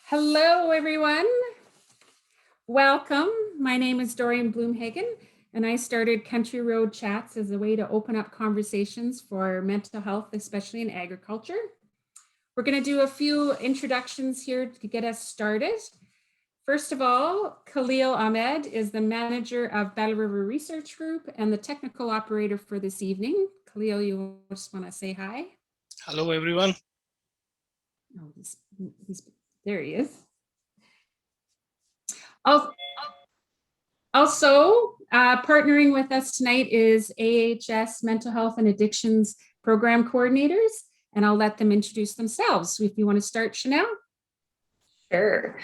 Hello, everyone. Welcome. My name is Dorian Bloomhagen, and I started Country Road Chats as a way to open up conversations for mental health, especially in agriculture. We're going to do a few introductions here to get us started. First of all, Khalil Ahmed is the manager of Battle River Research Group and the technical operator for this evening. Khalil, you just want to say hi? Hello, everyone. Oh, there he is. Also, partnering with us tonight is AHS Mental Health and Addictions Program Coordinators, and I'll let them introduce themselves. So if you want to start, Chanel. Sure.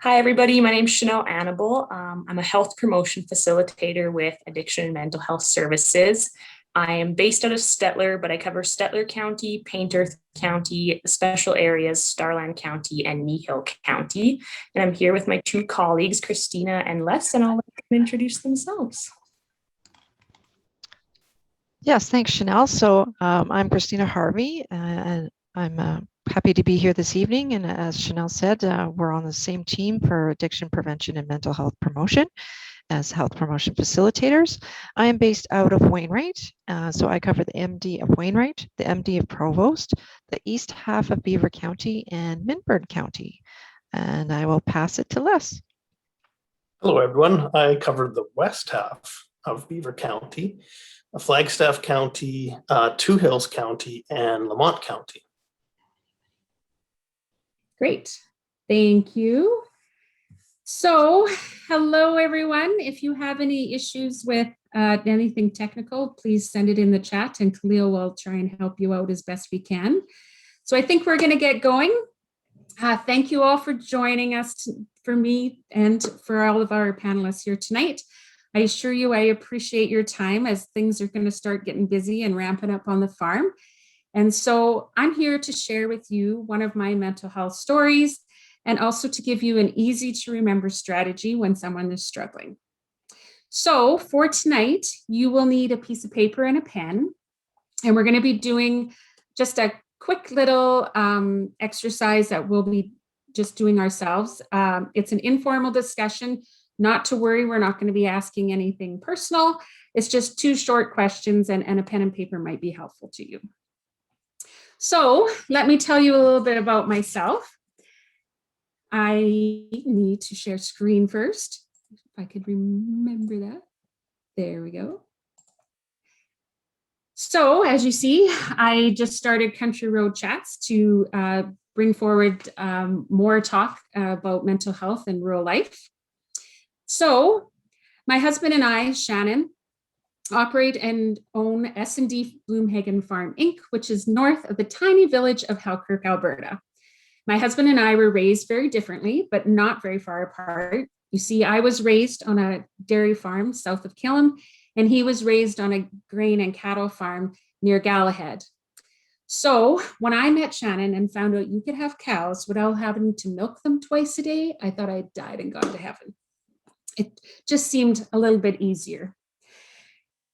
Hi, everybody. My name is Chanel Annabel. I'm a health promotion facilitator with Addiction and Mental Health Services. I am based out of Stettler, but I cover Stettler County, Paint Earth County, special areas, Starland County, and Kneehill County. And I'm here with my two colleagues, Christina and Les, and I'll let them introduce themselves. Yes, thanks, Chanel. So I'm Christina Harvey, and I'm happy to be here this evening. And as Chanel said, we're on the same team for addiction prevention and mental health promotion as health promotion facilitators. I am based out of Wainwright, so I cover the MD of Wainwright, the MD of Provost, the east half of Beaver County, and Minburn County. And I will pass it to Les. Hello, everyone. I cover the west half of Beaver County, Flagstaff County, Two Hills County, and Lamont County. Great. Thank you. So, hello, everyone. If you have any issues with anything technical, please send it in the chat and Khalil will try and help you out as best we can. So I think we're going to get going. Thank you all for joining us, for me and for all of our panelists here tonight. I assure you I appreciate your time as things are going to start getting busy and ramping up on the farm. And so I'm here to share with you one of my mental health stories and also to give you an easy to remember strategy when someone is struggling. So for tonight, you will need a piece of paper and a pen, and we're going to be doing just a quick little exercise that we'll be just doing ourselves. It's an informal discussion. Not to worry, we're not going to be asking anything personal. It's just two short questions, and a pen and paper might be helpful to you. So let me tell you a little bit about myself. I need to share screen first, if I could remember that. There we go. So as you see, I just started Country Road Chats to bring forward more talk about mental health and rural life. So my husband and I, Shannon, operate and own S&D Bloomhagen Farm Inc., which is north of the tiny village of Halkirk, Alberta. My husband and I were raised very differently, but not very far apart. You see, I was raised on a dairy farm south of Killam, and he was raised on a grain and cattle farm near Galahad. So when I met Shannon and found out you could have cows without having to milk them twice a day, I thought I'd died and gone to heaven. It just seemed a little bit easier.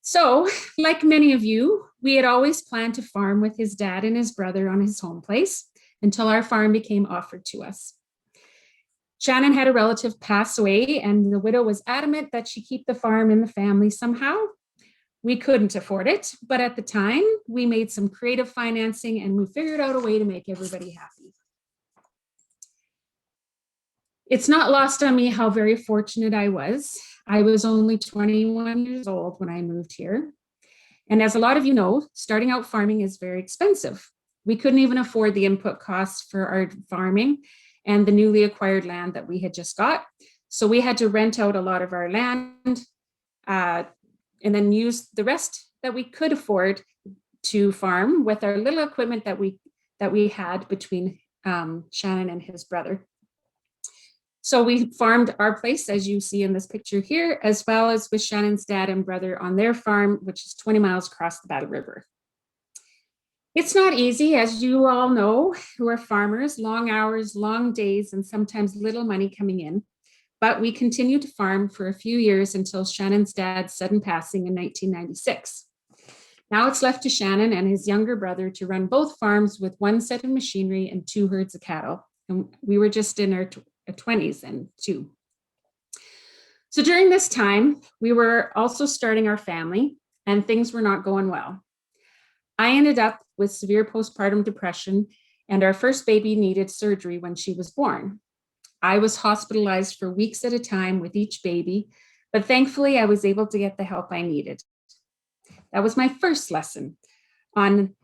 So, like many of you, we had always planned to farm with his dad and his brother on his home place until our farm became offered to us. Shannon had a relative pass away, and the widow was adamant that she keep the farm in the family somehow. We couldn't afford it, but at the time, we made some creative financing and we figured out a way to make everybody happy. It's not lost on me how very fortunate I was. I was only 21 years old when I moved here. And as a lot of you know, starting out farming is very expensive. We couldn't even afford the input costs for our farming and the newly acquired land that we had just got. So we had to rent out a lot of our land and then use the rest that we could afford to farm with our little equipment that we had between Shannon and his brother. So we farmed our place, as you see in this picture here, as well as with Shannon's dad and brother on their farm, which is 20 miles across the Battle River. It's not easy, as you all know, who are farmers, long hours, long days, and sometimes little money coming in. But we continued to farm for a few years until Shannon's dad's sudden passing in 1996. Now it's left to Shannon and his younger brother to run both farms with one set of machinery and 2 herds of cattle. And we were just in our 20s then too. So during this time, we were also starting our family and things were not going well. I ended up with severe postpartum depression and our first baby needed surgery when she was born. I was hospitalized for weeks at a time with each baby, but thankfully I was able to get the help I needed. That was my first lesson on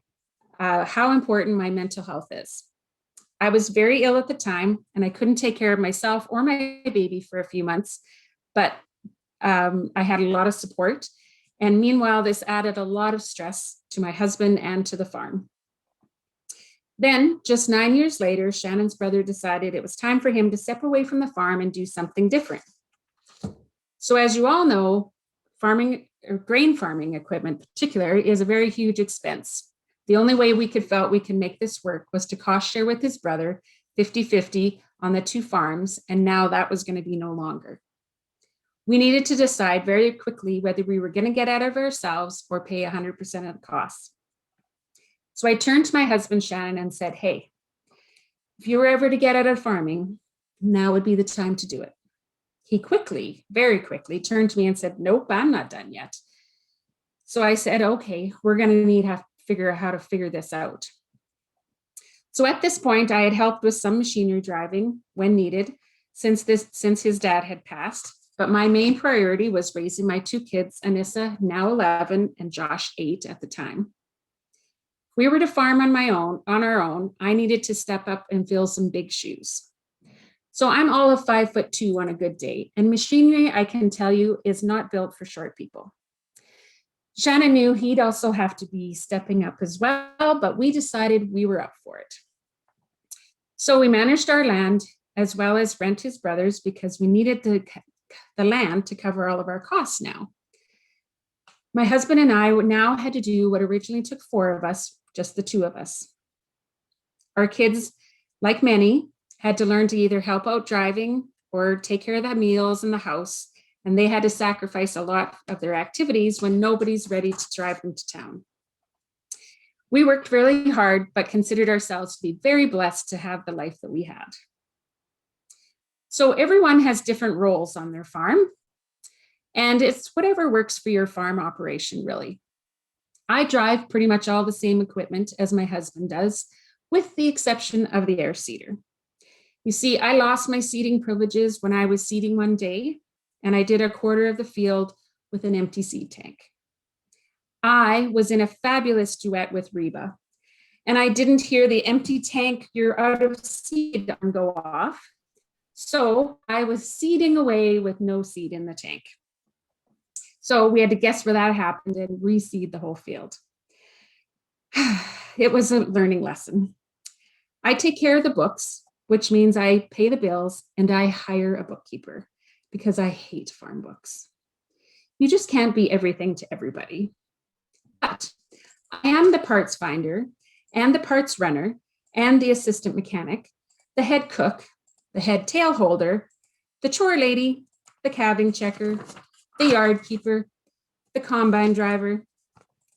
how important my mental health is. I was very ill at the time and I couldn't take care of myself or my baby for a few months, but I had a lot of support. And meanwhile, this added a lot of stress to my husband and to the farm. Then, just 9 years later, Shannon's brother decided it was time for him to step away from the farm and do something different. So as you all know, farming or grain farming equipment in particular is a very huge expense. The only way we felt we could make this work was to cost share with his brother 50-50 on the two farms, and now that was going to be no longer. We needed to decide very quickly whether we were going to get out of ourselves or pay 100% of the costs. So I turned to my husband, Shannon, and said, hey, if you were ever to get out of farming, now would be the time to do it. He quickly, very quickly turned to me and said, nope, I'm not done yet. So I said, okay, we're going to need to figure out how to figure this out. So at this point, I had helped with some machinery driving when needed since his dad had passed. But my main priority was raising my two kids, Anissa, now 11, and Josh, 8 at the time. If we were to farm on our own, I needed to step up and fill some big shoes. So I'm all of 5'2" on a good day, and machinery, I can tell you, is not built for short people. Shannon knew he'd also have to be stepping up as well, but we decided we were up for it. So we managed our land as well as rent his brother's because we needed the land to cover all of our costs now. My husband and I now had to do what originally took 4 of us, just the 2 of us. Our kids, like many, had to learn to either help out driving or take care of the meals in the house, and they had to sacrifice a lot of their activities when nobody's ready to drive them to town. We worked really hard, but considered ourselves to be very blessed to have the life that we had. So everyone has different roles on their farm, and it's whatever works for your farm operation, really. I drive pretty much all the same equipment as my husband does, with the exception of the air seeder. You see, I lost my seeding privileges when I was seeding one day, and I did a quarter of the field with an empty seed tank. I was in a fabulous duet with Reba, and I didn't hear the empty tank, you're out of seed go off. So I was seeding away with no seed in the tank. So we had to guess where that happened and reseed the whole field. It was a learning lesson. I take care of the books, which means I pay the bills and I hire a bookkeeper because I hate farm books. You just can't be everything to everybody. But I am the parts finder and the parts runner and the assistant mechanic, the head cook, the head tail holder, the chore lady, the calving checker, the yard keeper, the combine driver,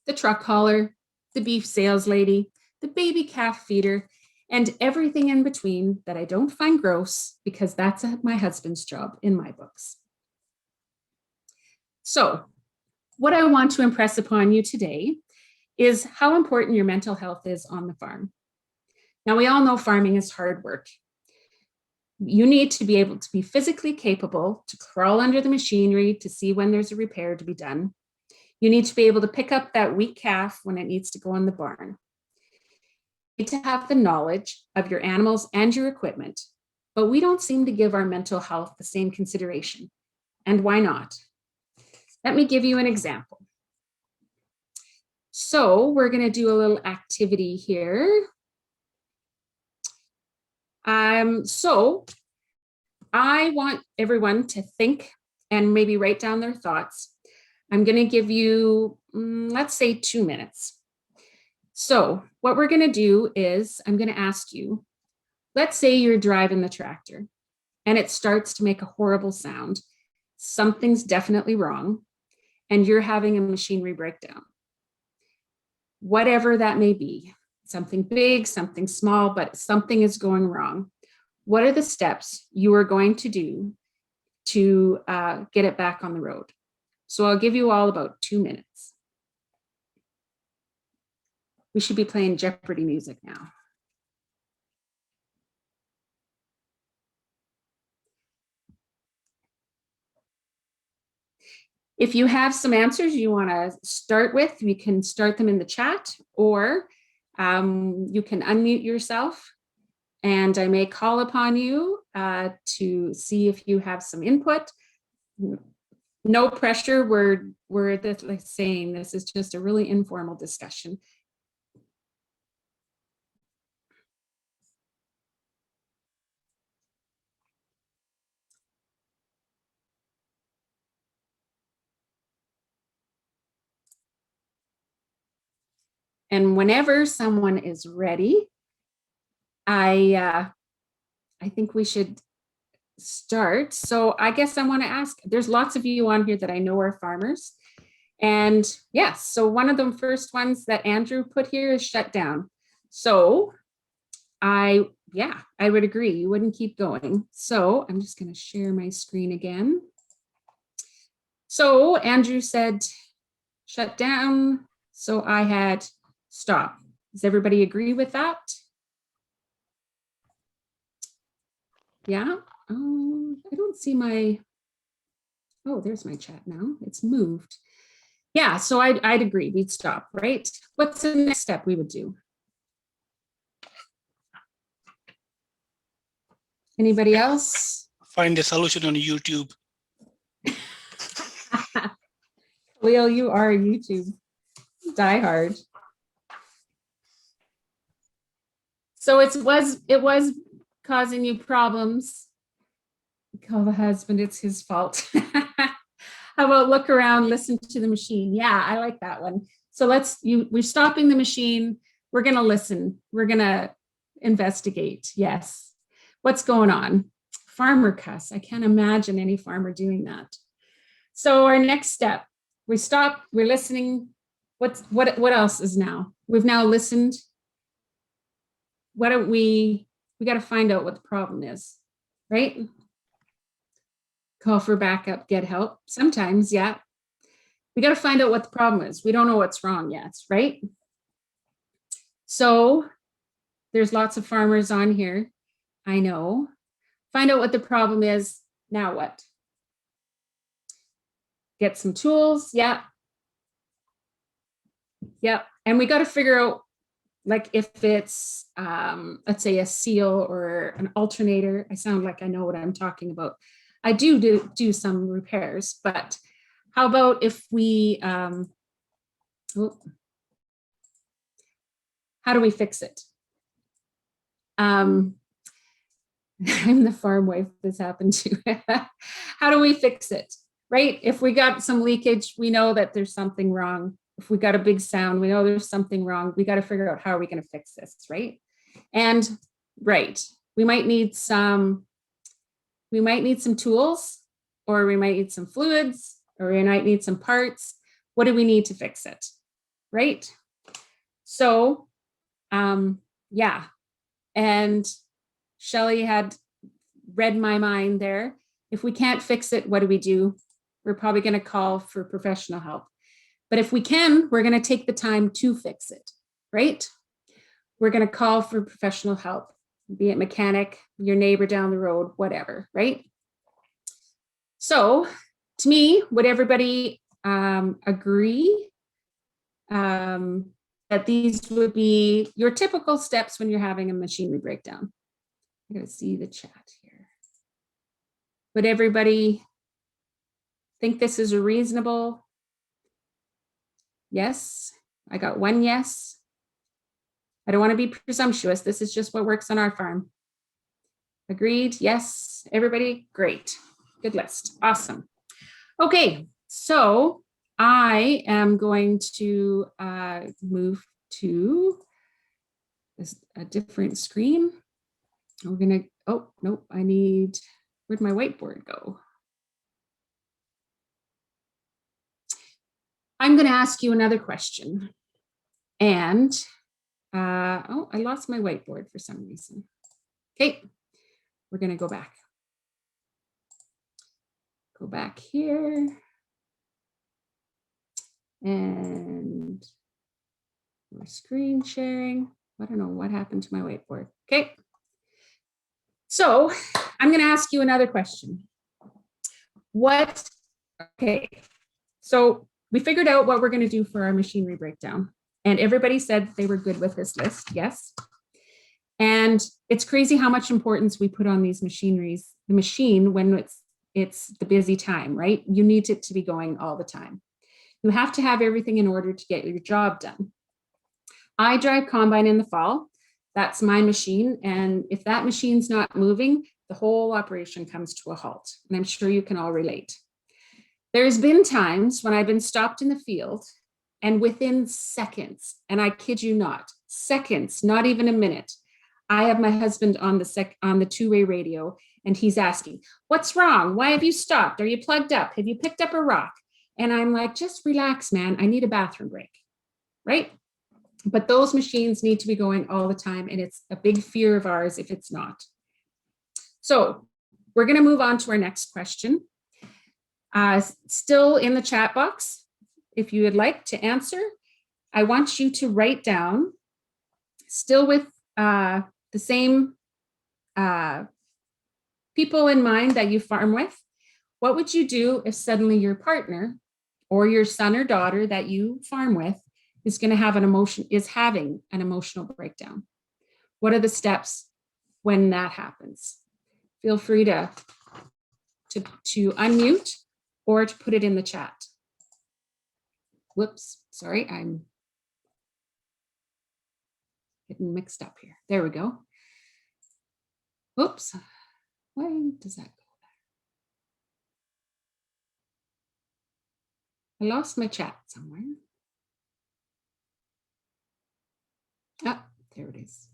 the truck hauler, the beef sales lady, the baby calf feeder, and everything in between that I don't find gross because that's my husband's job in my books. So what I want to impress upon you today is how important your mental health is on the farm. Now, we all know farming is hard work. You need to be able to be physically capable to crawl under the machinery to see when there's a repair to be done. You need to be able to pick up that weak calf when it needs to go in the barn. You need to have the knowledge of your animals and your equipment, but we don't seem to give our mental health the same consideration. And why not? Let me give you an example. So we're going to do a little activity here. So I want everyone to think and maybe write down their thoughts. I'm going to give you, let's say 2 minutes. So what we're going to do is I'm going to ask you, let's say you're driving the tractor and it starts to make a horrible sound. Something's definitely wrong and you're having a machinery breakdown. Whatever that may be, something big, something small, but something is going wrong. what are the steps you are going to do to get it back on the road? So I'll give you all about 2 minutes. We should be playing Jeopardy music now. If you have some answers you want to start with, you can start them in the chat, or you can unmute yourself and I may call upon you to see if you have some input. No pressure. We're like saying this is just a really informal discussion. And whenever someone is ready, I think we should start. So I guess I want to ask, there's lots of you on here that I know are farmers. And yes, so one of the first ones that Andrew put here is shut down. So I would agree, you wouldn't keep going. So I'm just going to share my screen again. So Andrew said shut down. So I had stop. Does everybody agree with that? Yeah. I don't see my, oh, there's my chat now. It's moved. Yeah, so I'd agree, we'd stop, right? What's the next step we would do? Anybody else? Find a solution on YouTube. Leo, you are a YouTube diehard. So it was causing you problems. Call the husband, it's his fault. How about look around, listen to the machine? Yeah, I like that one. So we're stopping the machine. We're gonna listen. We're gonna investigate. Yes. What's going on? Farmer cuss. I can't imagine any farmer doing that. So our next step, we stop, we're listening. What else is now? We've now listened. We gotta find out what the problem is, right? Call for backup, get help. Sometimes, yeah. We got to find out what the problem is. We don't know what's wrong yet, right? So there's lots of farmers on here. I know. Find out what the problem is. Now what? Get some tools. Yeah. Yep. And we got to figure out, like, if it's, let's say, a seal or an alternator. I sound like I know what I'm talking about. I do some repairs, but how about if we, how do we fix it? I'm the farm wife this happened to. How do we fix it, right? If we got some leakage, we know that there's something wrong. If we got a big sound, we know there's something wrong. We got to figure out how are we going to fix this, right? And right, we might need some tools, or we might need some fluids, or we might need some parts. What do we need to fix it, right? So, yeah. And Shelley had read my mind there. If we can't fix it, what do? We're probably going to call for professional help. But if we can, we're going to take the time to fix it, right? We're going to call for professional help, be it mechanic, your neighbor down the road, whatever, right? So to me, would everybody agree that these would be your typical steps when you're having a machinery breakdown? I'm going to see the chat here. Would everybody think this is a reasonable? Yes, I got one yes. I don't want to be presumptuous. This is just what works on our farm. Agreed? Yes. Everybody? Great. Good list. Awesome. Okay, so I am going to move to a different screen. We're going to, oh, nope, where'd my whiteboard go? I'm going to ask you another question. And, oh, I lost my whiteboard for some reason. Okay, we're going to go back. Go back here. And we're screen sharing. I don't know what happened to my whiteboard. Okay. So I'm going to ask you another question. Okay. So we figured out what we're going to do for our machinery breakdown. And everybody said they were good with this list. Yes. And it's crazy how much importance we put on these machineries, the machine when it's the busy time, right? You need it to be going all the time. You have to have everything in order to get your job done. I drive combine in the fall. That's my machine. And if that machine's not moving, the whole operation comes to a halt. And I'm sure you can all relate. There's been times when I've been stopped in the field and within seconds, and I kid you not, seconds, not even a minute, I have my husband on the two-way radio and he's asking, what's wrong? Why have you stopped? Are you plugged up? Have you picked up a rock? And I'm like, just relax, man. I need a bathroom break, right? But those machines need to be going all the time. And it's a big fear of ours if it's not. So we're going to move on to our next question. Still in the chat box, if you would like to answer, I want you to write down, still with the same people in mind that you farm with, what would you do if suddenly your partner or your son or daughter that you farm with is having an emotional breakdown? What are the steps when that happens? Feel free to unmute or to put it in the chat. Whoops, sorry, I'm getting mixed up here. There we go. Whoops, why does that go there? I lost my chat somewhere. Ah, there it is.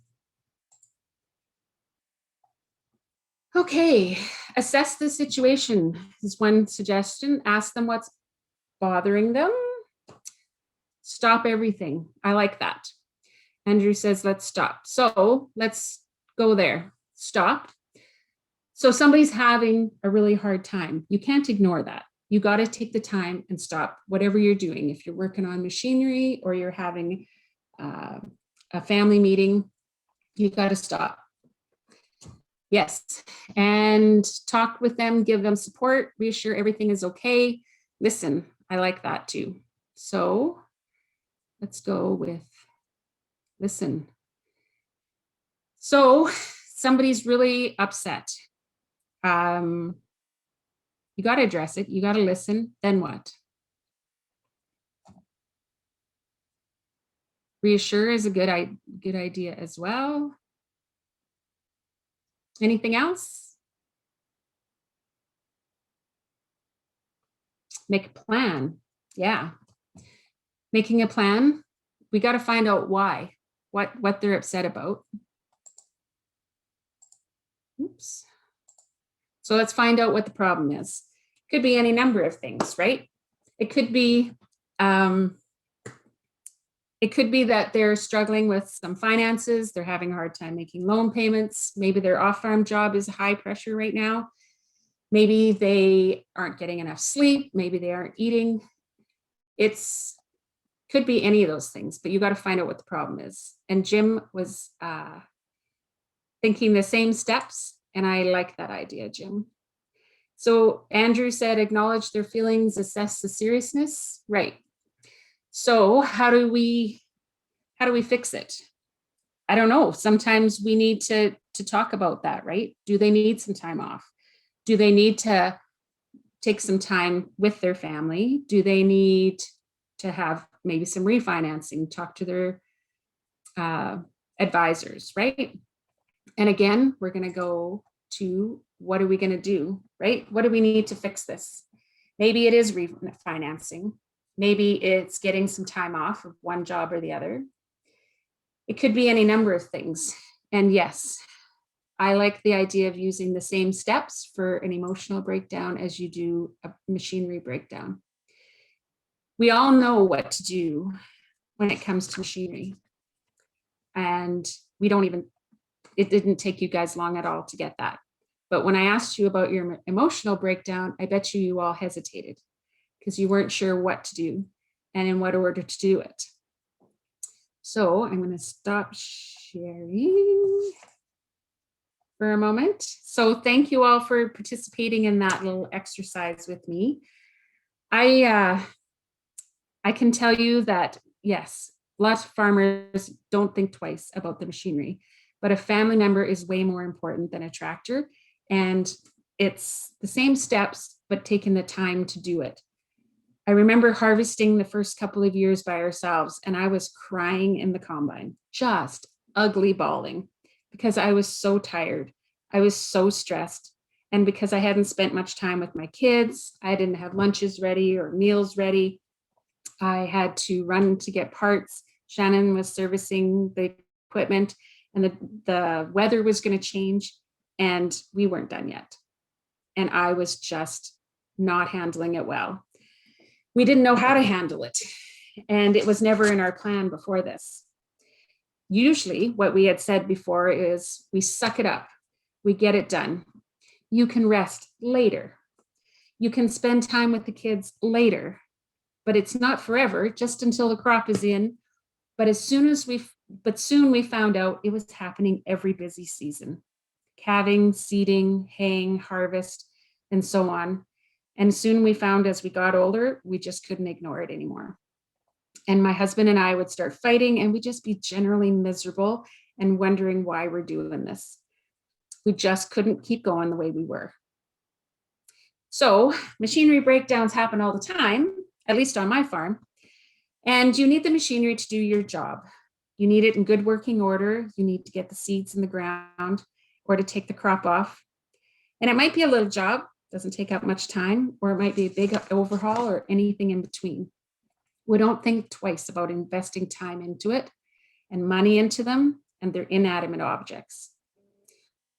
Okay, assess the situation is one suggestion. Ask them what's bothering them. Stop everything. I like that. Andrew says, let's stop. So let's go there. Stop. So somebody's having a really hard time. You can't ignore that. You got to take the time and stop whatever you're doing. If you're working on machinery or you're having a family meeting, you got to stop. Yes, and talk with them, give them support, reassure everything is okay. Listen, I like that too. So let's go with listen. So somebody's really upset. You got to address it. You got to listen. Then what? Reassure is a good idea as well. Anything else? Make a plan. Yeah. Making a plan. We got to find out why, what they're upset about. Oops. So let's find out what the problem is. Could be any number of things, right? It could be that they're struggling with some finances. They're having a hard time making loan payments. Maybe their off-farm job is high pressure right now. Maybe they aren't getting enough sleep. Maybe they aren't eating. Could be any of those things, but you got to find out what the problem is. And Jim was thinking the same steps, and I like that idea, Jim. So Andrew said, acknowledge their feelings, assess the seriousness. Right. So how do we fix it? I don't know. Sometimes we need to talk about that, right? Do they need some time off? Do they need to take some time with their family? Do they need to have maybe some refinancing, talk to their advisors, right? And again, we're going to go to what are we going to do, right? What do we need to fix this? Maybe it is refinancing. Maybe it's getting some time off of one job or the other. It could be any number of things. And yes, I like the idea of using the same steps for an emotional breakdown as you do a machinery breakdown. We all know what to do when it comes to machinery. And it didn't take you guys long at all to get that. But when I asked you about your emotional breakdown, I bet you all hesitated because you weren't sure what to do and in what order to do it. So I'm going to stop sharing for a moment. So thank you all for participating in that little exercise with me. I can tell you that, yes, lots of farmers don't think twice about the machinery, but a family member is way more important than a tractor. And it's the same steps, but taking the time to do it. I remember harvesting the first couple of years by ourselves, and I was crying in the combine, just ugly bawling, because I was so tired. I was so stressed. And because I hadn't spent much time with my kids, I didn't have lunches ready or meals ready. I had to run to get parts. Shannon was servicing the equipment, and the weather was going to change, and we weren't done yet. And I was just not handling it well. We didn't know how to handle it, and it was never in our plan before this. Usually what we had said before is we suck it up, we get it done. You can rest later. You can spend time with the kids later, but it's not forever, just until the crop is in. But soon we found out it was happening every busy season. Calving, seeding, haying, harvest, and so on. And soon we found as we got older, we just couldn't ignore it anymore. And my husband and I would start fighting, and we'd just be generally miserable and wondering why we're doing this. We just couldn't keep going the way we were. So machinery breakdowns happen all the time, at least on my farm. And you need the machinery to do your job. You need it in good working order. You need to get the seeds in the ground or to take the crop off. And it might be a little job, doesn't take up much time, or it might be a big overhaul or anything in between. We don't think twice about investing time into it and money into them, and they're inanimate objects.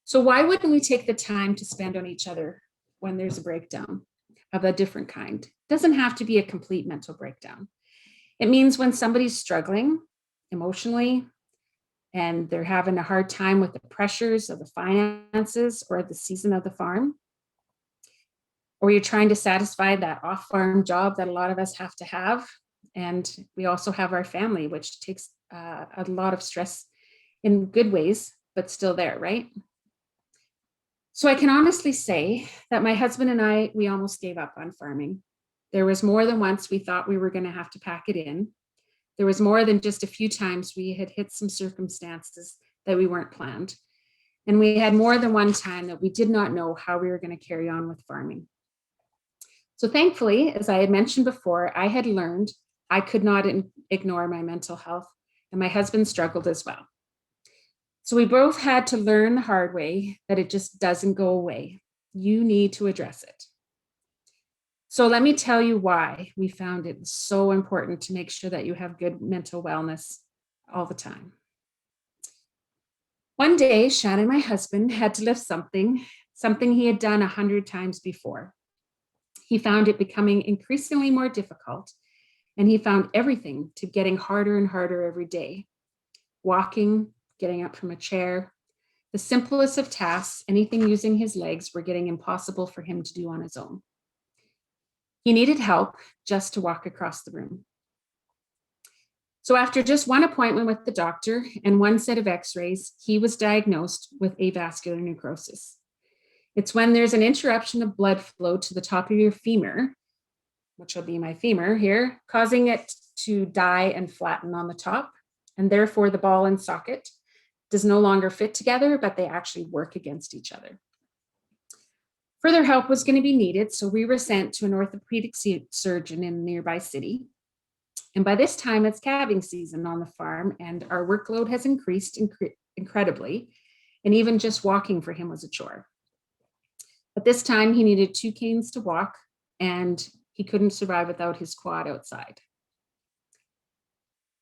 So why wouldn't we take the time to spend on each other when there's a breakdown of a different kind? It doesn't have to be a complete mental breakdown. It means when somebody's struggling emotionally and they're having a hard time with the pressures of the finances or the season of the farm, or you're trying to satisfy that off-farm job that a lot of us have to have. And we also have our family, which takes a lot of stress in good ways, but still there, right? So I can honestly say that my husband and I, we almost gave up on farming. There was more than once we thought we were going to have to pack it in. There was more than just a few times we had hit some circumstances that we weren't planned. And we had more than one time that we did not know how we were going to carry on with farming. So thankfully, as I had mentioned before, I had learned I could not ignore my mental health, and my husband struggled as well. So we both had to learn the hard way that it just doesn't go away. You need to address it. So let me tell you why we found it so important to make sure that you have good mental wellness all the time. One day, Shannon, my husband, had to lift something he had done 100 times before. He found it becoming increasingly more difficult, and he found everything to getting harder and harder every day. Walking, getting up from a chair, the simplest of tasks, anything using his legs, were getting impossible for him to do on his own. He needed help just to walk across the room. So after just one appointment with the doctor and one set of x-rays, he was diagnosed with avascular necrosis. It's when there's an interruption of blood flow to the top of your femur, which will be my femur here, causing it to die and flatten on the top. And therefore the ball and socket does no longer fit together, but they actually work against each other. Further help was going to be needed, so we were sent to an orthopedic surgeon in a nearby city. And by this time, it's calving season on the farm, and our workload has increased incredibly, and even just walking for him was a chore. At this time, he needed 2 canes to walk, and he couldn't survive without his quad outside.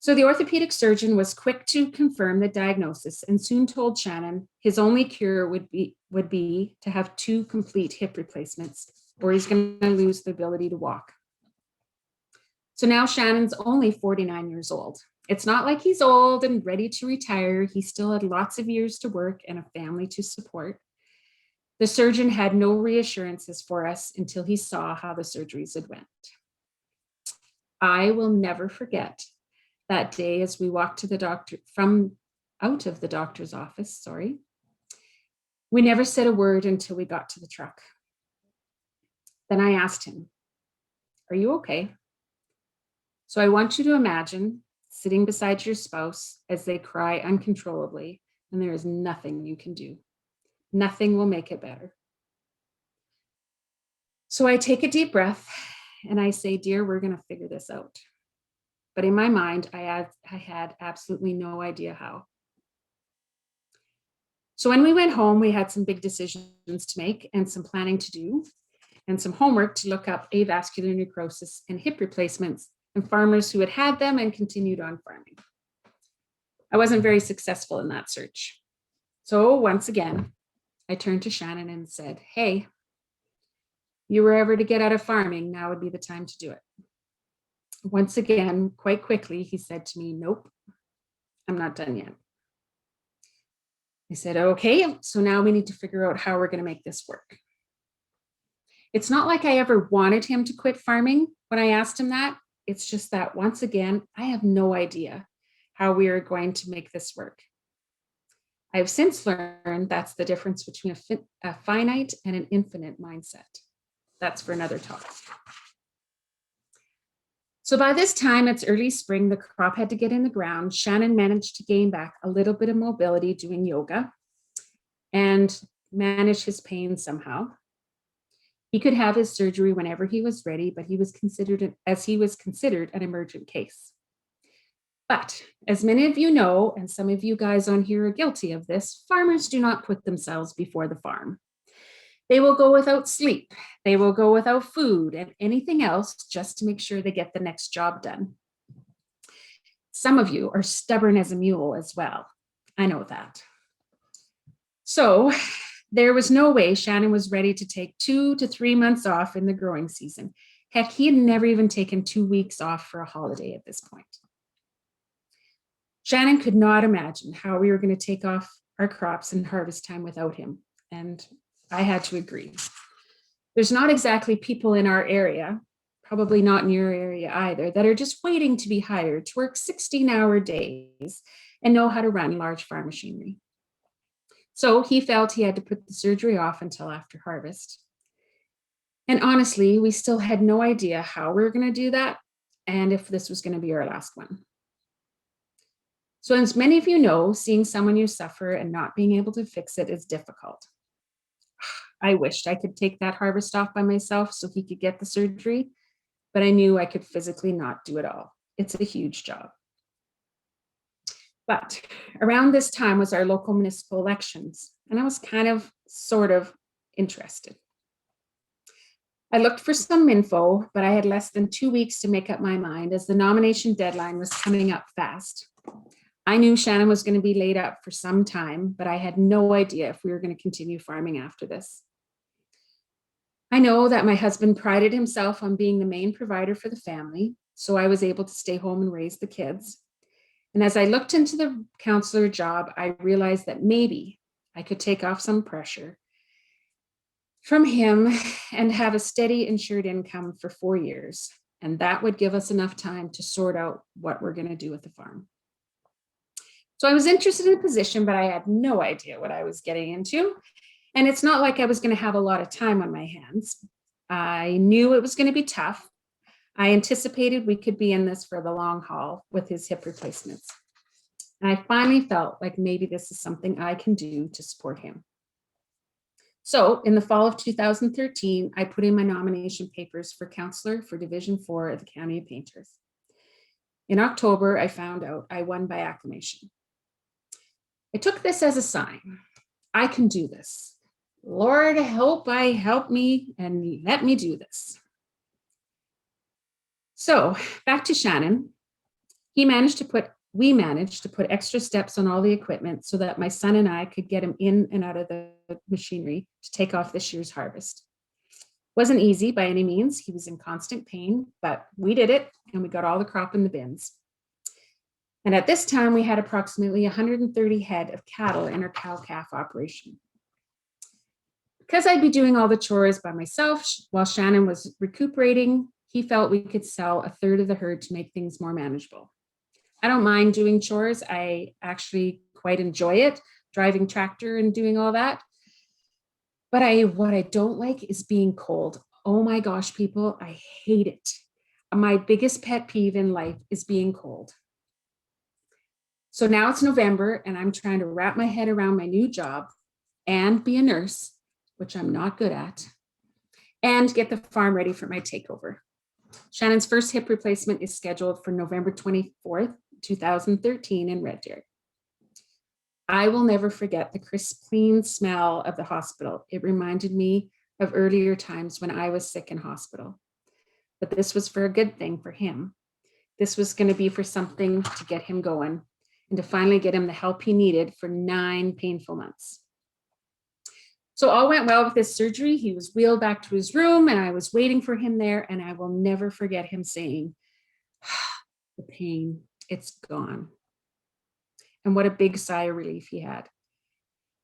So the orthopedic surgeon was quick to confirm the diagnosis and soon told Shannon his only cure would be to have 2 complete hip replacements, or he's going to lose the ability to walk. So now Shannon's only 49 years old. It's not like he's old and ready to retire. He still had lots of years to work and a family to support. The surgeon had no reassurances for us until he saw how the surgeries had went. I will never forget that day as we walked to the doctor out of the doctor's office, sorry. We never said a word until we got to the truck. Then I asked him, "Are you okay?" So I want you to imagine sitting beside your spouse as they cry uncontrollably, and there is nothing you can do. Nothing will make it better. So I take a deep breath and I say, "Dear, we're going to figure this out." But in my mind, I had absolutely no idea how. So when we went home, we had some big decisions to make and some planning to do and some homework to look up avascular necrosis and hip replacements and farmers who had had them and continued on farming. I wasn't very successful in that search. So once again, I turned to Shannon and said, "Hey, you were ever to get out of farming, now would be the time to do it." Once again, quite quickly, he said to me, "Nope, I'm not done yet." I said, "Okay, so now we need to figure out how we're going to make this work." It's not like I ever wanted him to quit farming when I asked him that. It's just that once again, I have no idea how we are going to make this work. I have since learned that's the difference between a finite and an infinite mindset. That's for another talk. So by this time, it's early spring, the crop had to get in the ground. Shannon managed to gain back a little bit of mobility doing yoga and manage his pain somehow. He could have his surgery whenever he was ready, but he was considered an emergent case. But as many of you know, and some of you guys on here are guilty of this, farmers do not put themselves before the farm. They will go without sleep. They will go without food and anything else just to make sure they get the next job done. Some of you are stubborn as a mule as well. I know that. So there was no way Shannon was ready to take 2 to 3 months off in the growing season. Heck, he had never even taken 2 weeks off for a holiday at this point. Shannon could not imagine how we were going to take off our crops in harvest time without him. And I had to agree. There's not exactly people in our area, probably not in your area either, that are just waiting to be hired to work 16-hour days and know how to run large farm machinery. So he felt he had to put the surgery off until after harvest. And honestly, we still had no idea how we were going to do that and if this was going to be our last one. So as many of you know, seeing someone you suffer and not being able to fix it is difficult. I wished I could take that harvest off by myself so he could get the surgery, but I knew I could physically not do it all. It's a huge job. But around this time was our local municipal elections, and I was sort of interested. I looked for some info, but I had less than 2 weeks to make up my mind as the nomination deadline was coming up fast. I knew Shannon was going to be laid up for some time, but I had no idea if we were going to continue farming after this. I know that my husband prided himself on being the main provider for the family, so I was able to stay home and raise the kids. And as I looked into the counselor job, I realized that maybe I could take off some pressure from him and have a steady insured income for 4 years. And that would give us enough time to sort out what we're going to do with the farm. So I was interested in the position, but I had no idea what I was getting into. And it's not like I was going to have a lot of time on my hands. I knew it was going to be tough. I anticipated we could be in this for the long haul with his hip replacements. And I finally felt like maybe this is something I can do to support him. So in the fall of 2013, I put in my nomination papers for counselor for Division 4 of the County of Painters. In October, I found out I won by acclamation. I took this as a sign. I can do this. Lord, help me and let me do this. So back to Shannon. We managed to put extra steps on all the equipment so that my son and I could get him in and out of the machinery to take off this year's harvest. Wasn't easy by any means. He was in constant pain, but we did it and we got all the crop in the bins. And at this time, we had approximately 130 head of cattle in our cow-calf operation. Because I'd be doing all the chores by myself while Shannon was recuperating, he felt we could sell a third of the herd to make things more manageable. I don't mind doing chores. I actually quite enjoy it, driving tractor and doing all that. But what I don't like is being cold. Oh my gosh, people, I hate it. My biggest pet peeve in life is being cold. So now it's November and I'm trying to wrap my head around my new job and be a nurse, which I'm not good at, and get the farm ready for my takeover. Shannon's first hip replacement is scheduled for November 24th, 2013 in Red Deer. I will never forget the crisp, clean smell of the hospital. It reminded me of earlier times when I was sick in hospital. But this was for a good thing for him. This was going to be for something to get him going and to finally get him the help he needed for 9 painful months. So all went well with his surgery. He was wheeled back to his room and I was waiting for him there, and I will never forget him saying, the pain, it's gone. And what a big sigh of relief he had.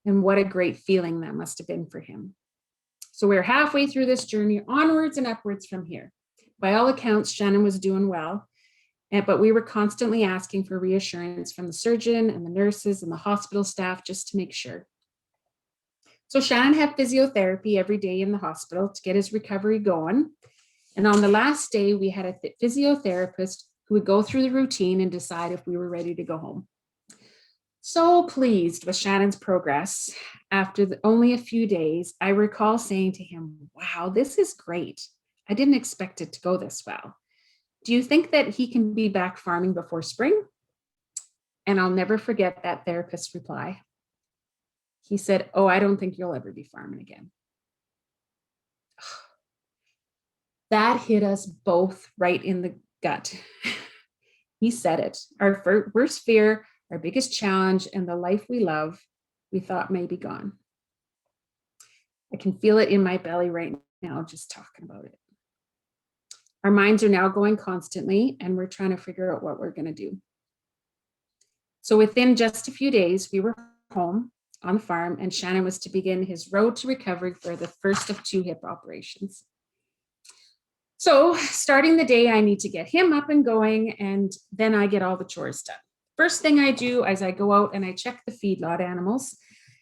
And what a great feeling that must have been for him. So we're halfway through this journey, onwards and upwards from here. By all accounts, Shannon was doing well, but we were constantly asking for reassurance from the surgeon and the nurses and the hospital staff just to make sure. So Shannon had physiotherapy every day in the hospital to get his recovery going. And on the last day, we had a physiotherapist who would go through the routine and decide if we were ready to go home. So pleased with Shannon's progress. After only a few days, I recall saying to him, wow, this is great. I didn't expect it to go this well. Do you think that he can be back farming before spring? And I'll never forget that therapist's reply. He said, oh, I don't think you'll ever be farming again. That hit us both right in the gut. He said it. Our worst fear, our biggest challenge, and the life we love, we thought may be gone. I can feel it in my belly right now, just talking about it. Our minds are now going constantly, and we're trying to figure out what we're going to do. So within just a few days, we were home on the farm, and Shannon was to begin his road to recovery for the first of 2 hip operations. So starting the day, I need to get him up and going, and then I get all the chores done. First thing I do is I go out and I check the feedlot animals.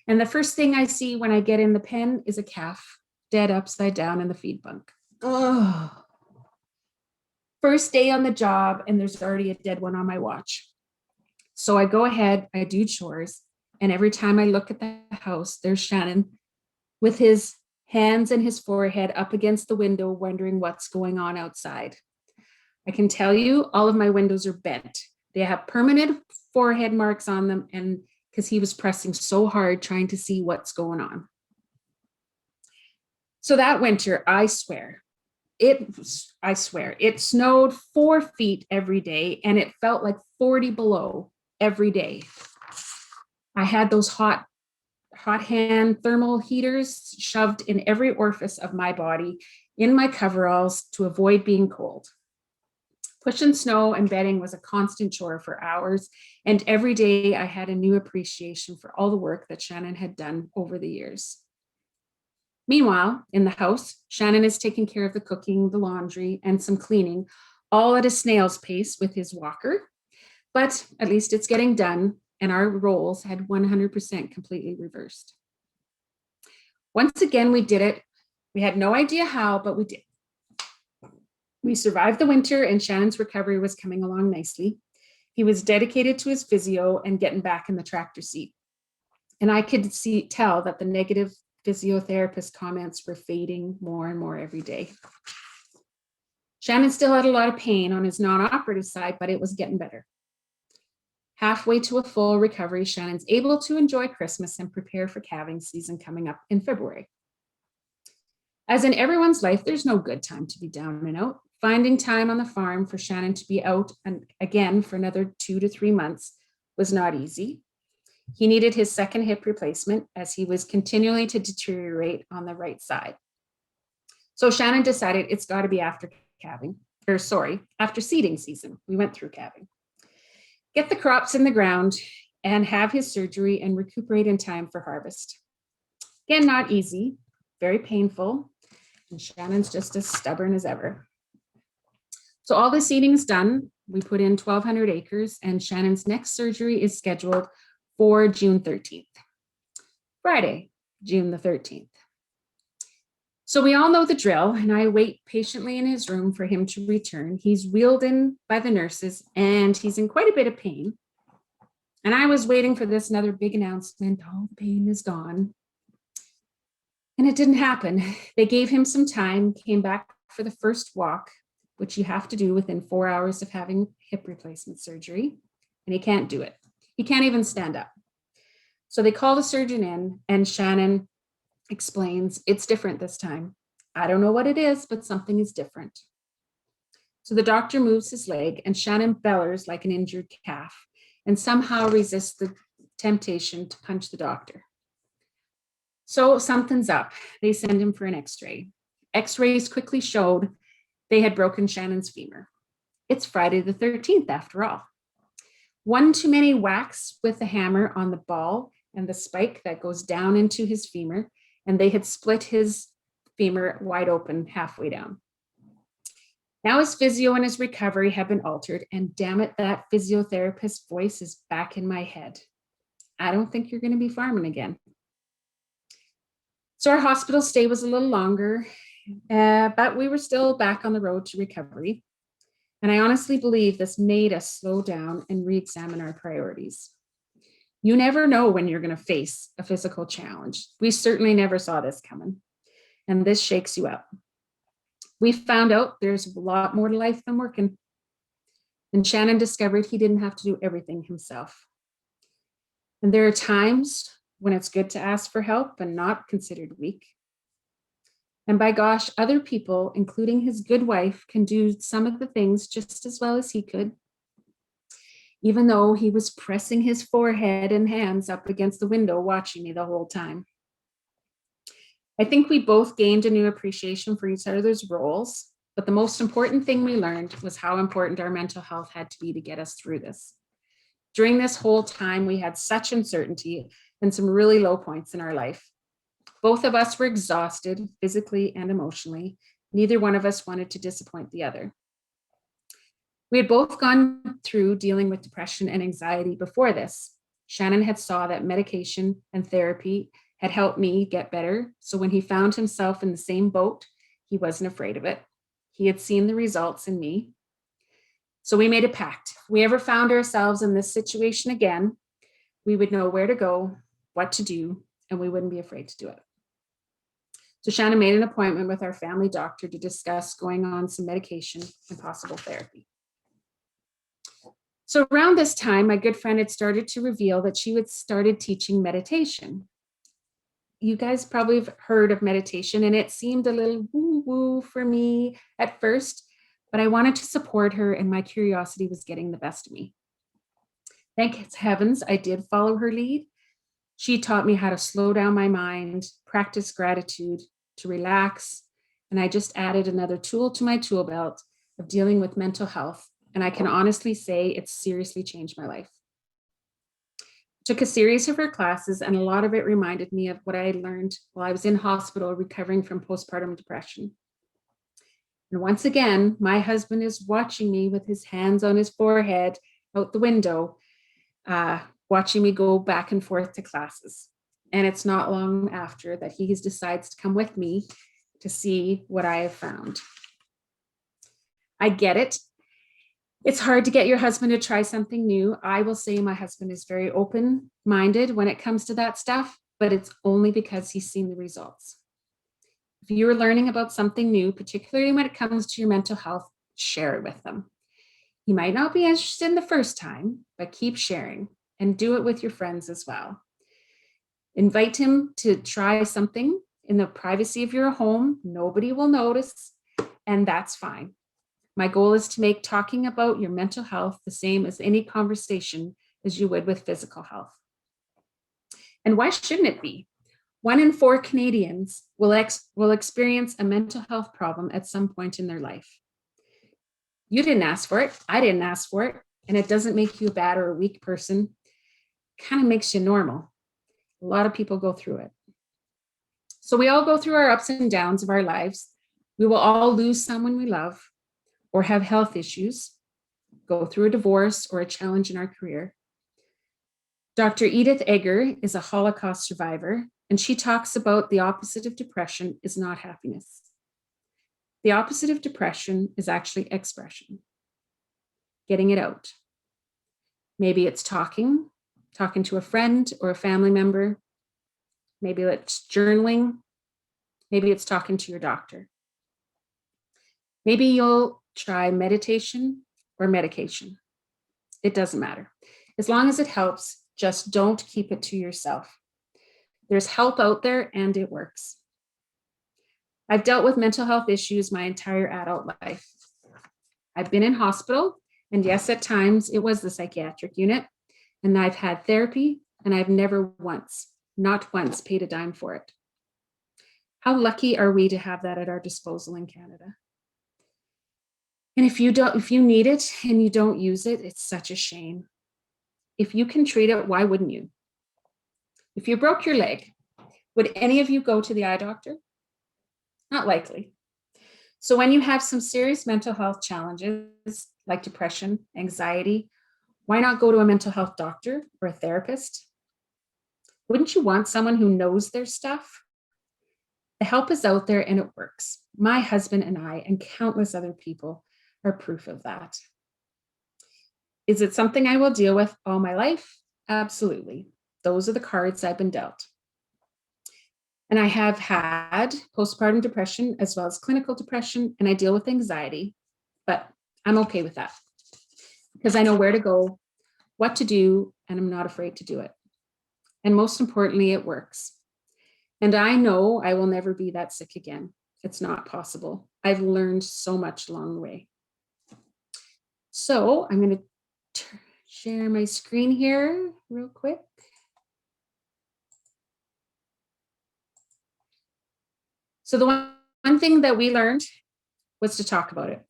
And the first thing I see when I get in the pen is a calf dead upside down in the feed bunk. Oh. First day on the job, and there's already a dead one on my watch. So I go ahead, I do chores, and every time I look at the house, there's Shannon with his hands and his forehead up against the window, wondering what's going on outside. I can tell you all of my windows are bent. They have permanent forehead marks on them, and because he was pressing so hard trying to see what's going on. So that winter, I swear, it snowed 4 feet every day, and it felt like 40 below every day. I had those hot hand thermal heaters shoved in every orifice of my body in my coveralls to avoid being cold. Pushing snow and bedding was a constant chore for hours, and every day I had a new appreciation for all the work that Shannon had done over the years. Meanwhile, in the house, Shannon is taking care of the cooking, the laundry, and some cleaning, all at a snail's pace with his walker, but at least it's getting done, and our roles had 100% completely reversed. Once again, we did it. We had no idea how, but we did. We survived the winter, and Shannon's recovery was coming along nicely. He was dedicated to his physio and getting back in the tractor seat. And I could tell that the negative physiotherapist comments were fading more and more every day. Shannon still had a lot of pain on his non-operative side, but it was getting better. Halfway to a full recovery, Shannon's able to enjoy Christmas and prepare for calving season coming up in February. As in everyone's life, there's no good time to be down and out. Finding time on the farm for Shannon to be out and again for another 2 to 3 months was not easy. He needed his second hip replacement as he was continually to deteriorate on the right side. So Shannon decided it's got to be after seeding season. We went through calving. Get the crops in the ground and have his surgery and recuperate in time for harvest. Again, not easy. very painful, and Shannon's just as stubborn as ever. So all the seeding's done. We put in 1,200 acres, and Shannon's next surgery is scheduled for June 13th, Friday, June the 13th. So we all know the drill, and I wait patiently in his room for him to return. He's wheeled in by the nurses, and he's in quite a bit of pain. And I was waiting for this another big announcement, all the pain is gone. And it didn't happen. They gave him some time, came back for the first walk, which you have to do within 4 hours of having hip replacement surgery, and he can't do it. He can't even stand up. So they call the surgeon in, and Shannon explains, it's different this time. I don't know what it is, but something is different. So the doctor moves his leg, and Shannon bellers like an injured calf and somehow resists the temptation to punch the doctor. So something's up. They send him for an x-ray. X-rays quickly showed they had broken Shannon's femur. It's Friday the 13th after all. One too many whacks with the hammer on the ball and the spike that goes down into his femur, and they had split his femur wide open halfway down. Now his physio and his recovery have been altered, and damn it, that physiotherapist's voice is back in my head. I don't think you're going to be farming again. So our hospital stay was a little longer, but we were still back on the road to recovery. And I honestly believe this made us slow down and re-examine our priorities. You never know when you're going to face a physical challenge. We certainly never saw this coming, and this shakes you up. We found out there's a lot more to life than working. And Shannon discovered he didn't have to do everything himself. And there are times when it's good to ask for help and not considered weak. And by gosh, other people, including his good wife, can do some of the things just as well as he could, even though he was pressing his forehead and hands up against the window watching me the whole time. I think we both gained a new appreciation for each other's roles, but the most important thing we learned was how important our mental health had to be to get us through this. During this whole time, we had such uncertainty and some really low points in our life. Both of us were exhausted physically and emotionally. Neither one of us wanted to disappoint the other. We had both gone through dealing with depression and anxiety before this. Shannon had saw that medication and therapy had helped me get better. So when he found himself in the same boat, he wasn't afraid of it. He had seen the results in me. So we made a pact. If we ever found ourselves in this situation again, we would know where to go, what to do, and we wouldn't be afraid to do it. So Shannon made an appointment with our family doctor to discuss going on some medication and possible therapy. So around this time, my good friend had started to reveal that she had started teaching meditation. You guys probably have heard of meditation, and it seemed a little woo-woo for me at first, but I wanted to support her, and my curiosity was getting the best of me. Thank heavens I did follow her lead. She taught me how to slow down my mind, practice gratitude, to relax, and I just added another tool to my tool belt of dealing with mental health, and I can honestly say it's seriously changed my life. Took a series of her classes, and a lot of it reminded me of what I had learned while I was in hospital recovering from postpartum depression. And once again, my husband is watching me with his hands on his forehead out the window, watching me go back and forth to classes. And it's not long after that he decides to come with me to see what I have found. I get it. It's hard to get your husband to try something new. I will say my husband is very open-minded when it comes to that stuff, but it's only because he's seen the results. If you're learning about something new, particularly when it comes to your mental health, share it with them. He might not be interested in the first time, but keep sharing and do it with your friends as well. Invite him to try something in the privacy of your home. Nobody will notice, and that's fine. My goal is to make talking about your mental health the same as any conversation as you would with physical health. And why shouldn't it be? 1 in 4 Canadians will experience a mental health problem at some point in their life. You didn't ask for it. I didn't ask for it. And it doesn't make you a bad or a weak person. It kind of makes you normal. A lot of people go through it. So we all go through our ups and downs of our lives. We will all lose someone we love or have health issues, go through a divorce or a challenge in our career. Dr. Edith Eger is a Holocaust survivor, and she talks about the opposite of depression is not happiness. The opposite of depression is actually expression, getting it out. Maybe it's talking to a friend or a family member. Maybe it's journaling. Maybe it's talking to your doctor. Maybe you'll try meditation or medication. It doesn't matter. As long as it helps, just don't keep it to yourself. There's help out there and it works. I've dealt with mental health issues my entire adult life. I've been in hospital, and yes, at times it was the psychiatric unit, and I've had therapy, and I've never once, not once, paid a dime for it. How lucky are we to have that at our disposal in Canada? And if you need it and you don't use it, it's such a shame. If you can treat it, why wouldn't you? If you broke your leg, would any of you go to the eye doctor? Not likely. So when you have some serious mental health challenges like depression, anxiety, why not go to a mental health doctor or a therapist? Wouldn't you want someone who knows their stuff? The help is out there and it works. My husband and I and countless other people are proof of that. Is it something I will deal with all my life? Absolutely. Those are the cards I've been dealt. And I have had postpartum depression as well as clinical depression, and I deal with anxiety, but I'm okay with that because I know where to go, what to do, and I'm not afraid to do it. And most importantly, it works. And I know I will never be that sick again. It's not possible. I've learned so much along the way. So I'm going to share my screen here real quick. So the one thing that we learned was to talk about it.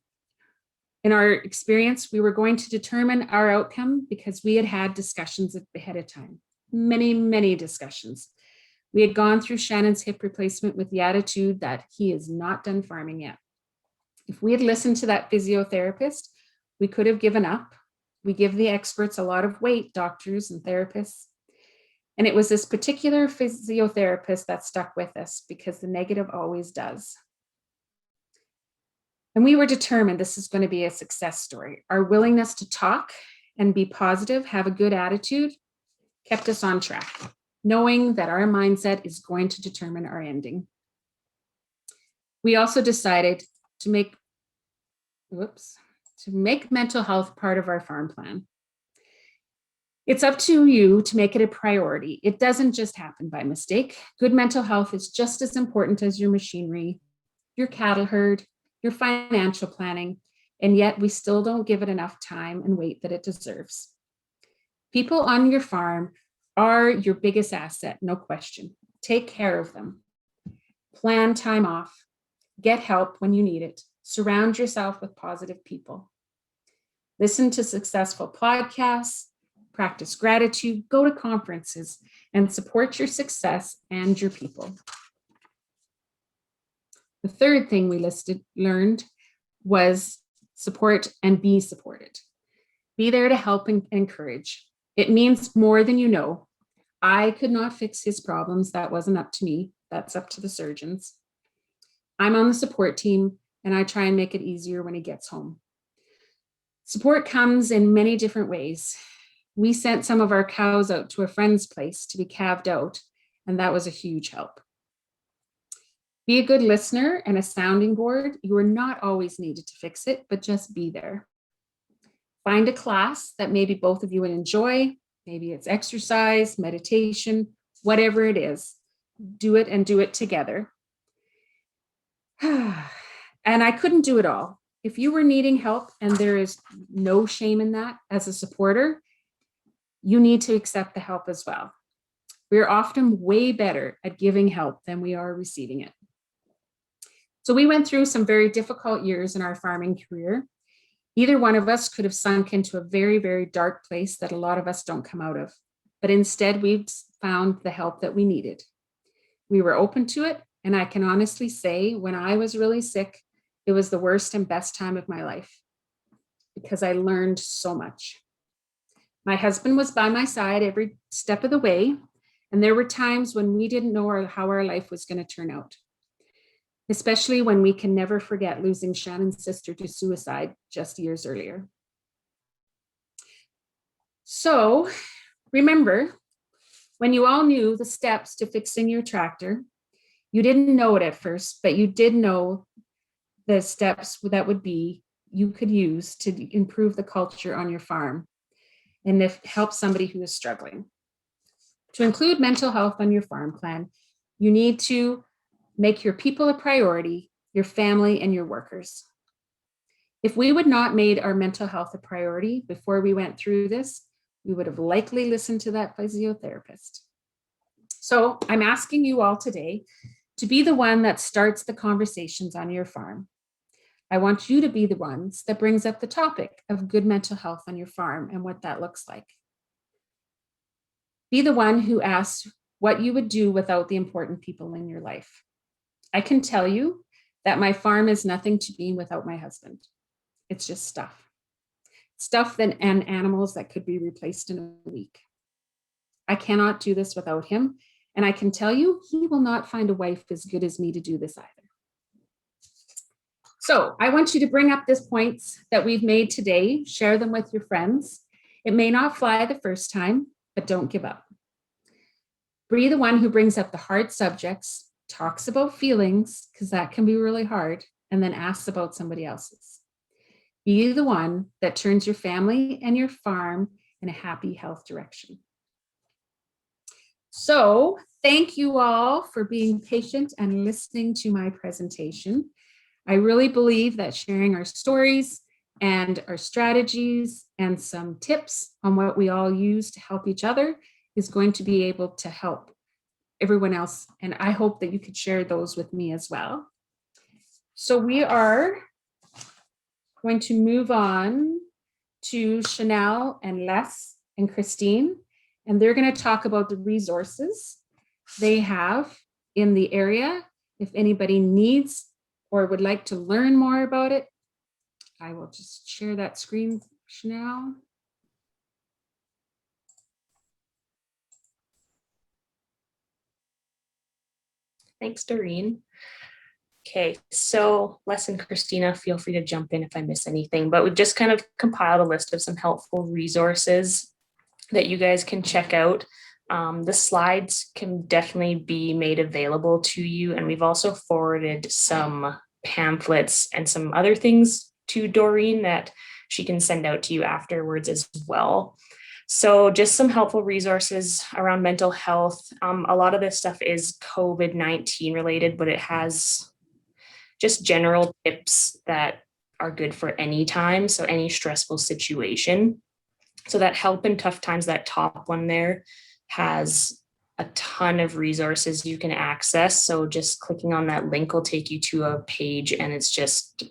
In our experience, we were going to determine our outcome because we had had discussions ahead of time, many, many discussions. We had gone through Shannon's hip replacement with the attitude that he is not done farming yet. If we had listened to that physiotherapist, we could have given up. We give the experts a lot of weight, doctors and therapists. And it was this particular physiotherapist that stuck with us because the negative always does. And we were determined this is going to be a success story. Our willingness to talk and be positive, have a good attitude, kept us on track, knowing that our mindset is going to determine our ending. We also decided to make mental health part of our farm plan. It's up to you to make it a priority. It doesn't just happen by mistake. Good mental health is just as important as your machinery, your cattle herd, your financial planning, and yet we still don't give it enough time and weight that it deserves. People on your farm are your biggest asset, no question. Take care of them. Plan time off. Get help when you need it. Surround yourself with positive people. Listen to successful podcasts. Practice gratitude, go to conferences, and support your success and your people. The third thing we learned was support and be supported. Be there to help and encourage. It means more than you know. I could not fix his problems. That wasn't up to me. That's up to the surgeons. I'm on the support team, and I try and make it easier when he gets home. Support comes in many different ways. We sent some of our cows out to a friend's place to be calved out, and that was a huge help. Be a good listener and a sounding board. You are not always needed to fix it, but just be there. Find a class that maybe both of you would enjoy. Maybe it's exercise, meditation, whatever it is. Do it and do it together. And I couldn't do it all. If you were needing help, and there is no shame in that as a supporter, you need to accept the help as well. We are often way better at giving help than we are receiving it. So we went through some very difficult years in our farming career. Either one of us could have sunk into a very, very dark place that a lot of us don't come out of. But instead, we've found the help that we needed. We were open to it, And I can honestly say, when I was really sick, it was the worst and best time of my life because I learned so much. My husband was by my side every step of the way, and there were times when we didn't know how our life was going to turn out, especially when we can never forget losing Shannon's sister to suicide just years earlier. So remember, when you all knew the steps to fixing your tractor, you didn't know it at first, but you did know the steps that would be you could use to improve the culture on your farm and if help somebody who is struggling. To include mental health on your farm plan, you need to make your people a priority, your family and your workers. If we would not made our mental health a priority before we went through this, we would have likely listened to that physiotherapist. So I'm asking you all today to be the one that starts the conversations on your farm. I want you to be the ones that brings up the topic of good mental health on your farm and what that looks like. Be the one who asks what you would do without the important people in your life. I can tell you that my farm is nothing to me without my husband. It's just stuff and animals that could be replaced in a week. I cannot do this without him. And I can tell you, he will not find a wife as good as me to do this either. So I want you to bring up these points that we've made today, share them with your friends. It may not fly the first time, but don't give up. Be the one who brings up the hard subjects, talks about feelings, because that can be really hard, and then asks about somebody else's. Be the one that turns your family and your farm in a happy health direction. So thank you all for being patient and listening to my presentation. I really believe that sharing our stories and our strategies and some tips on what we all use to help each other is going to be able to help everyone else. And I hope that you could share those with me as well. So we are going to move on to Chanel and Les and Christine, and they're going to talk about the resources they have in the area. If anybody needs or would like to learn more about it, I will just share that screen, Chanel. Thanks, Doreen. Okay, so Les and Christina, feel free to jump in if I miss anything, but we've just kind of compiled a list of some helpful resources that you guys can check out. The slides can definitely be made available to you, and we've also forwarded some pamphlets and some other things to Doreen that she can send out to you afterwards as well. So just some helpful resources around mental health. A lot of this stuff is COVID-19 related, but it has just general tips that are good for any time. So any stressful situation. So that help in tough times, that top one there has a ton of resources you can access. So just clicking on that link will take you to a page and it's just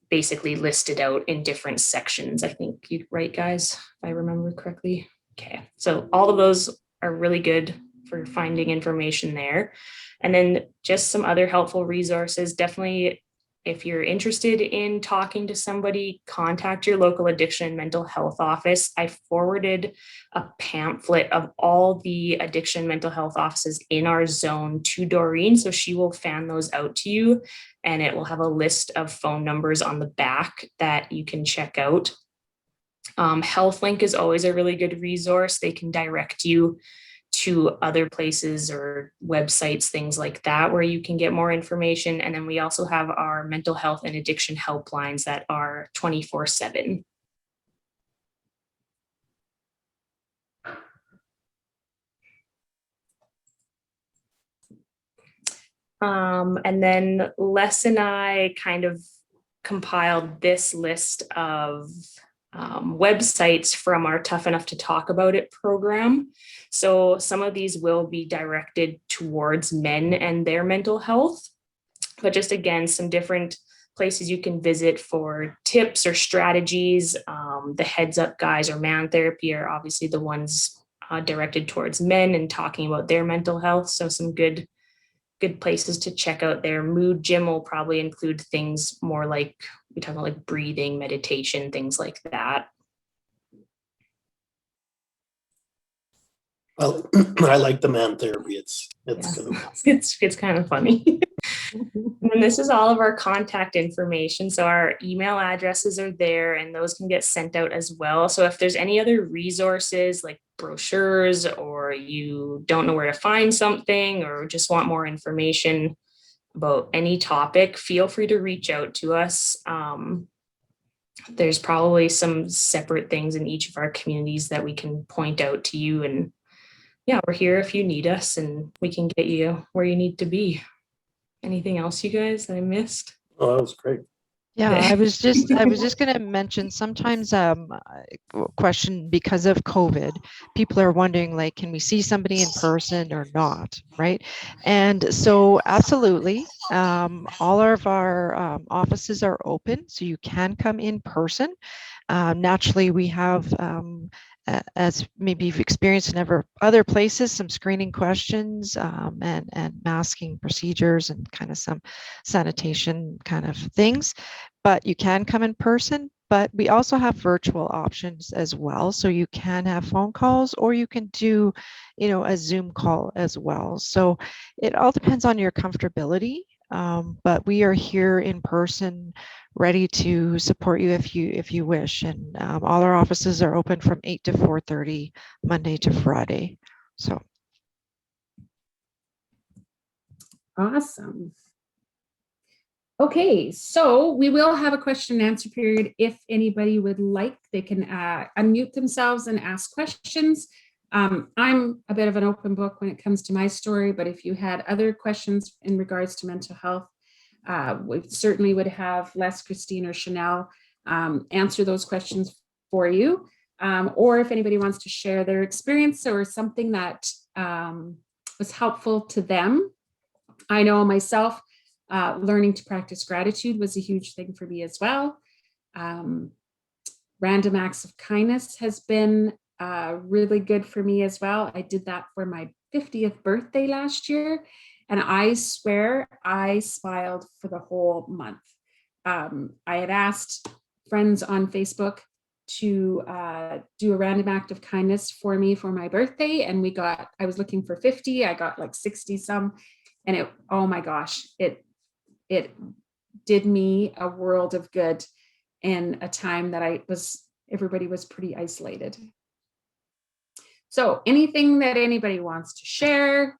basically listed out in different sections. I think you're right, guys, if I remember correctly. Okay, so all of those are really good for finding information there. And then just some other helpful resources. Definitely, if you're interested in talking to somebody, contact your local addiction and mental health office. I forwarded a pamphlet of all the addiction and mental health offices in our zone to Doreen, so she will fan those out to you, and it will have a list of phone numbers on the back that you can check out. HealthLink is always a really good resource. They can direct you to other places or websites, things like that, where you can get more information. And then we also have our mental health and addiction helplines that are 24/7. And then Les and I kind of compiled this list of websites from our Tough Enough to Talk About It program. So some of these will be directed towards men and their mental health, but just again, some different places you can visit for tips or strategies. The Heads Up Guys or Man Therapy are obviously the ones directed towards men and talking about their mental health. So some good good places to check out there. Mood Gym will probably include things more like, we talk about like breathing, meditation, things like that. Well, I like the man therapy. It's Yeah. good. It's kind of funny. And this is all of our contact information. So our email addresses are there and those can get sent out as well. So if there's any other resources like brochures, or you don't know where to find something, or just want more information about any topic, feel free to reach out to us. There's probably some separate things in each of our communities that we can point out to you. And yeah, we're here if you need us, and we can get you where you need to be. Anything else, you guys, that I missed? Oh, that was great. Yeah, I was just going to mention sometimes question because of COVID, people are wondering like, can we see somebody in person or not, right? And so absolutely, all of our offices are open, so you can come in person. Naturally, we have as maybe you've experienced in other places, some screening questions and masking procedures and kind of some sanitation kind of things. But you can come in person, but we also have virtual options as well. So you can have phone calls, or you can do, a Zoom call as well. So it all depends on your comfortability. But we are here in person, ready to support you if you wish. And all our offices are open from 8 to 4:30, Monday to Friday. So Awesome. Okay, so we will have a question and answer period. If anybody would like, they can unmute themselves and ask questions. I'm a bit of an open book when it comes to my story, but if you had other questions in regards to mental health, we certainly would have Les, Christine, or Chanel answer those questions for you. Or if anybody wants to share their experience or something that was helpful to them. I know myself, learning to practice gratitude was a huge thing for me as well. Random acts of kindness has been really good for me as well. I did that for my 50th birthday last year, and I swear I smiled for the whole month. I had asked friends on Facebook to do a random act of kindness for me for my birthday, and I was looking for 50, I got like 60 some, and oh my gosh, it did me a world of good in a time that everybody was pretty isolated. So anything that anybody wants to share,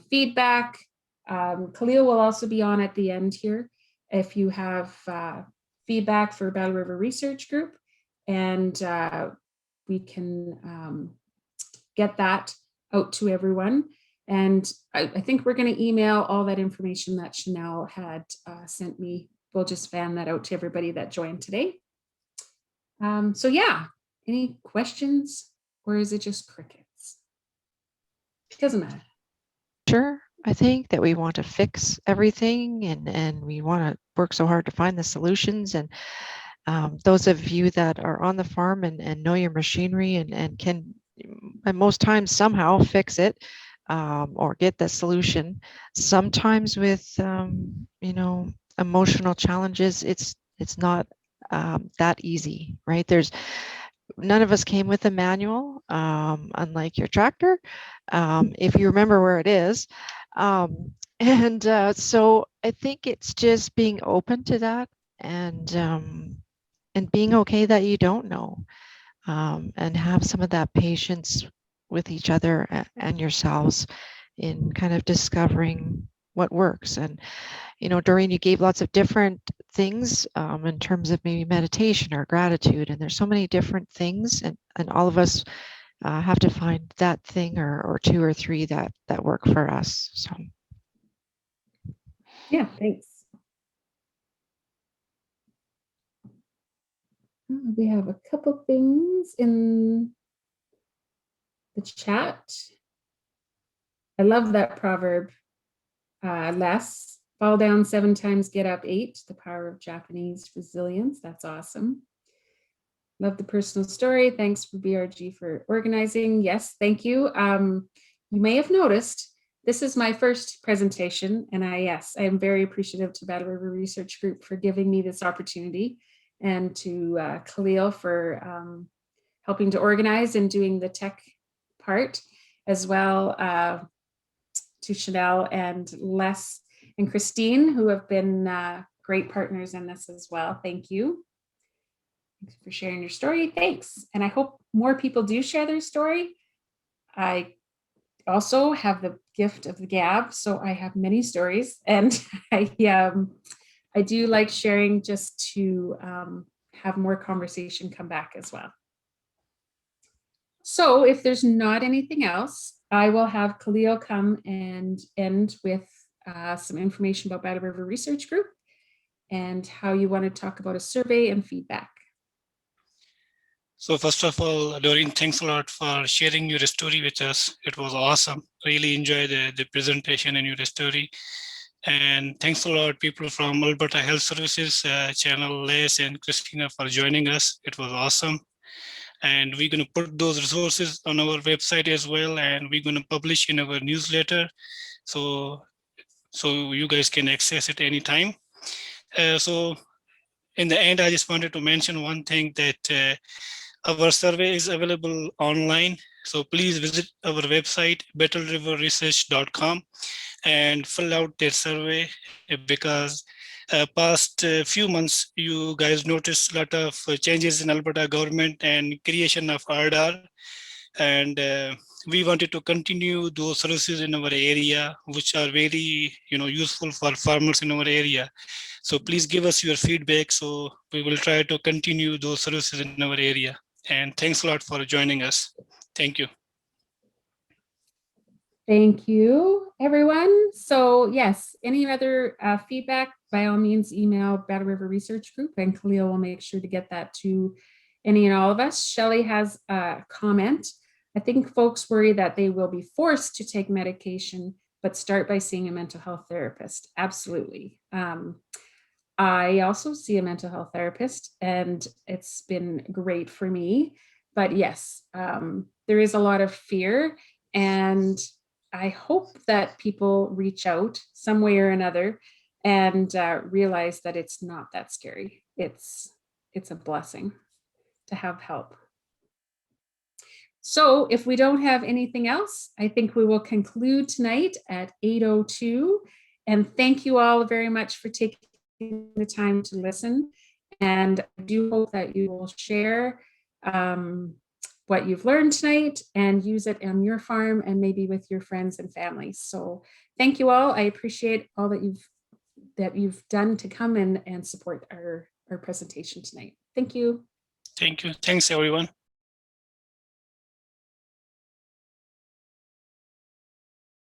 feedback, Khalil will also be on at the end here if you have feedback for Battle River Research Group, and we can get that out to everyone. And I think we're going to email all that information that Chanel had sent me. We'll just fan that out to everybody that joined today. So yeah, any questions, or is it just crickets? It doesn't matter. sure, I think that we want to fix everything, and we want to work so hard to find the solutions. And those of you that are on the farm and know your machinery and can, and most times somehow fix it, or get the solution. Sometimes with emotional challenges, it's not that easy, right? None of us came with a manual, unlike your tractor, if you remember where it is. So I think it's just being open to that, and being okay that you don't know, and have some of that patience with each other and yourselves in kind of discovering what works. And Doreen, you gave lots of different things in terms of maybe meditation or gratitude, and there's so many different things, and all of us have to find that thing or two or three that work for us. So Yeah, thanks. We have a couple things in the chat. I love that proverb. Les, fall down 7 times, get up 8. The power of Japanese resilience. That's awesome. Love the personal story. Thanks for BRG for organizing. Yes, thank you. You may have noticed This is my first presentation, and I am very appreciative to Battle River Research Group for giving me this opportunity, and to Khalil for helping to organize and doing the tech part, as well to Chanel and Les and Christine, who have been great partners in this as well. Thank you. Thanks for sharing your story. Thanks. And I hope more people do share their story. I also have the gift of the gab, so I have many stories, and I do like sharing just to have more conversation come back as well. So if there's not anything else, I will have Khalil come and end with some information about Battle River Research Group and how you want to talk about a survey and feedback. So first of all, Doreen, thanks a lot for sharing your story with us. It was awesome. Really enjoyed the presentation and your story. And thanks a lot, people from Alberta Health Services channel, Les and Christina, for joining us. It was awesome. And we're going to put those resources on our website as well, and we're going to publish in our newsletter, so you guys can access it anytime. So in the end, I just wanted to mention one thing, that our survey is available online. So please visit our website, battleriverresearch.com, and fill out that survey, because past few months, you guys noticed a lot of changes in Alberta government and creation of ARDAR. And we wanted to continue those services in our area, which are very useful for farmers in our area. So please give us your feedback, so we will try to continue those services in our area. And thanks a lot for joining us. Thank you. Thank you, everyone. So yes, any other feedback, by all means, email Battle River Research Group, and Khalil will make sure to get that to any and all of us. Shelley has a comment. I think folks worry that they will be forced to take medication, but start by seeing a mental health therapist. Absolutely. I also see a mental health therapist, and it's been great for me. But yes, there is a lot of fear, and I hope that people reach out some way or another and realize that it's not that scary. It's a blessing to have help. So if we don't have anything else, I think we will conclude tonight at 8:02. And thank you all very much for taking the time to listen. And I do hope that you will share what you've learned tonight and use it on your farm and maybe with your friends and family. So thank you all. I appreciate all that you've done to come and support our presentation tonight. Thank you. Thank you. Thanks, everyone.